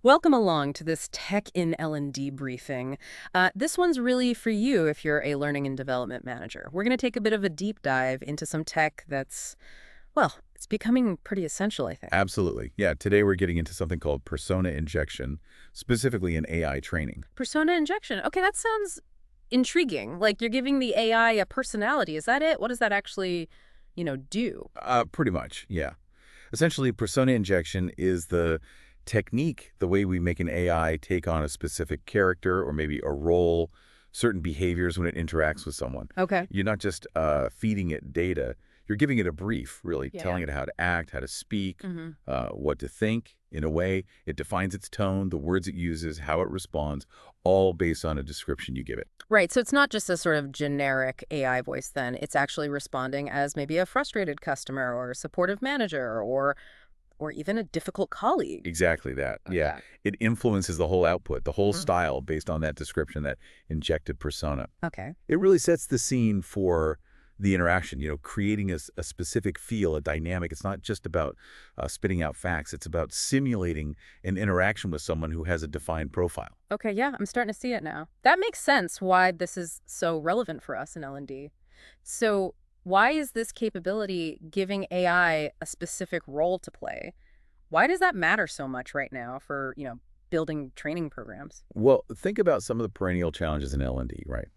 Welcome along to this Tech in L&D briefing. This one's really for you if you're a learning and development manager. We're going to take a bit of a deep dive into some tech that's, well, it's becoming pretty essential, I think. Absolutely. Yeah, today we're getting into something called persona injection, specifically in AI training. Persona injection. Okay, that sounds intriguing. Like you're giving the AI a personality. Is that it? What does that actually, do? Pretty much, yeah. Essentially, persona injection is the technique, the way we make an AI take on a specific character or maybe a role, certain behaviors when it interacts with someone. Okay. You're not just feeding it data, you're giving it a brief, really, Yeah. telling it how to act, how to speak, Mm-hmm. what to think. In a way, it defines its tone, the words it uses, how it responds, all based on a description you give it. Right, so it's not just a sort of generic AI voice then. It's actually responding as maybe a frustrated customer or a supportive manager or even a difficult colleague. Exactly that. Yeah. Okay. It influences the whole output, the whole Mm. style based on that description, that injected persona. Okay. It really sets the scene for the interaction, creating a specific feel, a dynamic. It's not just about spitting out facts. It's about simulating an interaction with someone who has a defined profile. Okay, yeah, I'm starting to see it now. That makes sense why this is so relevant for us in L&D. So, why is this capability giving AI a specific role to play? Why does that matter so much right now for, building training programs? Well, think about some of the perennial challenges in L&D, right?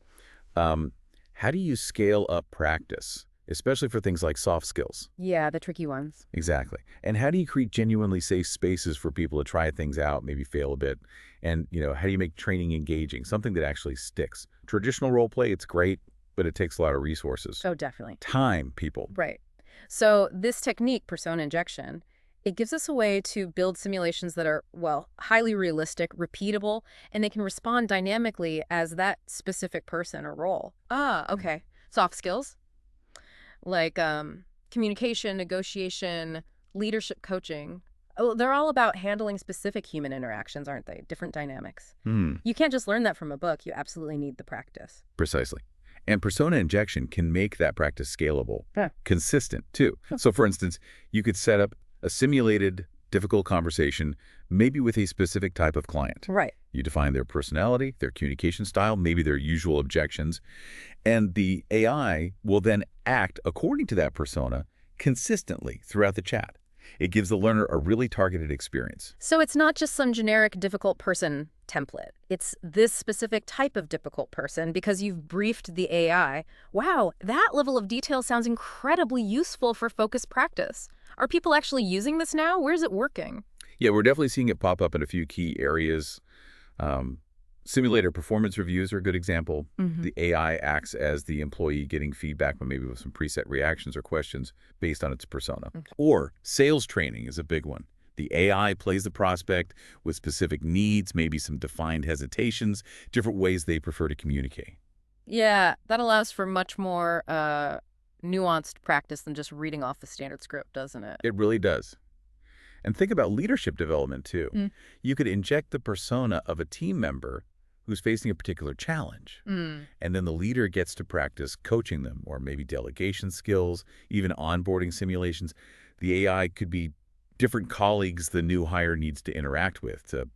Um, how do you scale up practice, especially for things like soft skills? Yeah, the tricky ones. Exactly. And how do you create genuinely safe spaces for people to try things out, maybe fail a bit? And, how do you make training engaging, something that actually sticks? Traditional role play, it's great, but it takes a lot of resources. Oh, definitely. Time, people. Right. So this technique, persona injection, it gives us a way to build simulations that are, well, highly realistic, repeatable, and they can respond dynamically as that specific person or role. Ah, okay. Soft skills like communication, negotiation, leadership coaching. Oh, they're all about handling specific human interactions, aren't they? Different dynamics. Hmm, You can't just learn that from a book. You absolutely need the practice. precisely. And persona injection can make that practice scalable, Yeah. consistent, too. So, for instance, you could set up a simulated, difficult conversation, maybe with a specific type of client. Right. You define their personality, their communication style, maybe their usual objections, and the AI will then act according to that persona consistently throughout the chat. It gives the learner a really targeted experience. So it's not just some generic difficult person template. It's this specific type of difficult person because you've briefed the AI. Wow, that level of detail sounds incredibly useful for focused practice. Are people actually using this now? Where's it working? Yeah, we're definitely seeing it pop up in a few key areas. Um, Simulator performance reviews are a good example. Mm-hmm. The AI acts as the employee getting feedback, but maybe with some preset reactions or questions based on its persona. Okay. Or sales training is a big one. The AI plays the prospect with specific needs, maybe some defined hesitations, different ways they prefer to communicate. Yeah, that allows for much more nuanced practice than just reading off the standard script, doesn't it? It really does. And think about leadership development, too. Mm. You could inject the persona of a team member who's facing a particular challenge. Mm. And then the leader gets to practice coaching them, or maybe delegation skills, even onboarding simulations. The AI could be different colleagues the new hire needs to interact with to,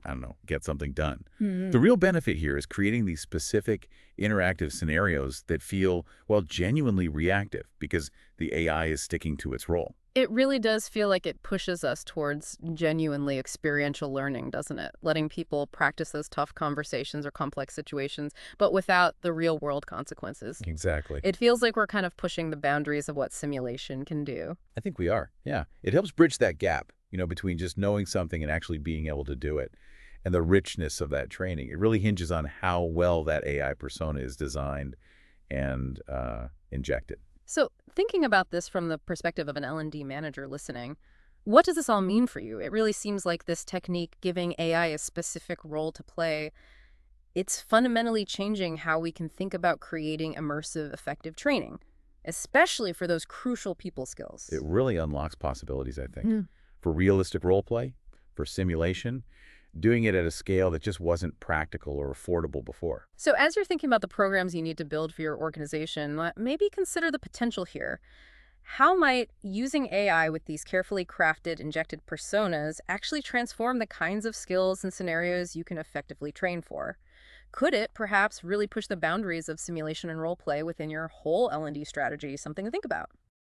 I don't know, get something done. Mm-hmm. The real benefit here is creating these specific interactive scenarios that feel, well, genuinely reactive because the AI is sticking to its role. It really does feel like it pushes us towards genuinely experiential learning, doesn't it? Letting people practice those tough conversations or complex situations, but without the real world consequences. Exactly. It feels like we're kind of pushing the boundaries of what simulation can do. I think we are. Yeah. It helps bridge that gap, between just knowing something and actually being able to do it. And the richness of that training. It really hinges on how well that AI persona is designed and injected. So, thinking about this from the perspective of an L&D manager listening, what does this all mean for you? It really seems like this technique giving AI a specific role to play, it's fundamentally changing how we can think about creating immersive, effective training, especially for those crucial people skills. It really unlocks possibilities, I think, Mm. for realistic role play, for simulation, doing it at a scale that just wasn't practical or affordable before. So as you're thinking about the programs you need to build for your organization, maybe consider the potential here. How might using AI with these carefully crafted, injected personas actually transform the kinds of skills and scenarios you can effectively train for? Could it perhaps really push the boundaries of simulation and role play within your whole L&D strategy? Something to think about.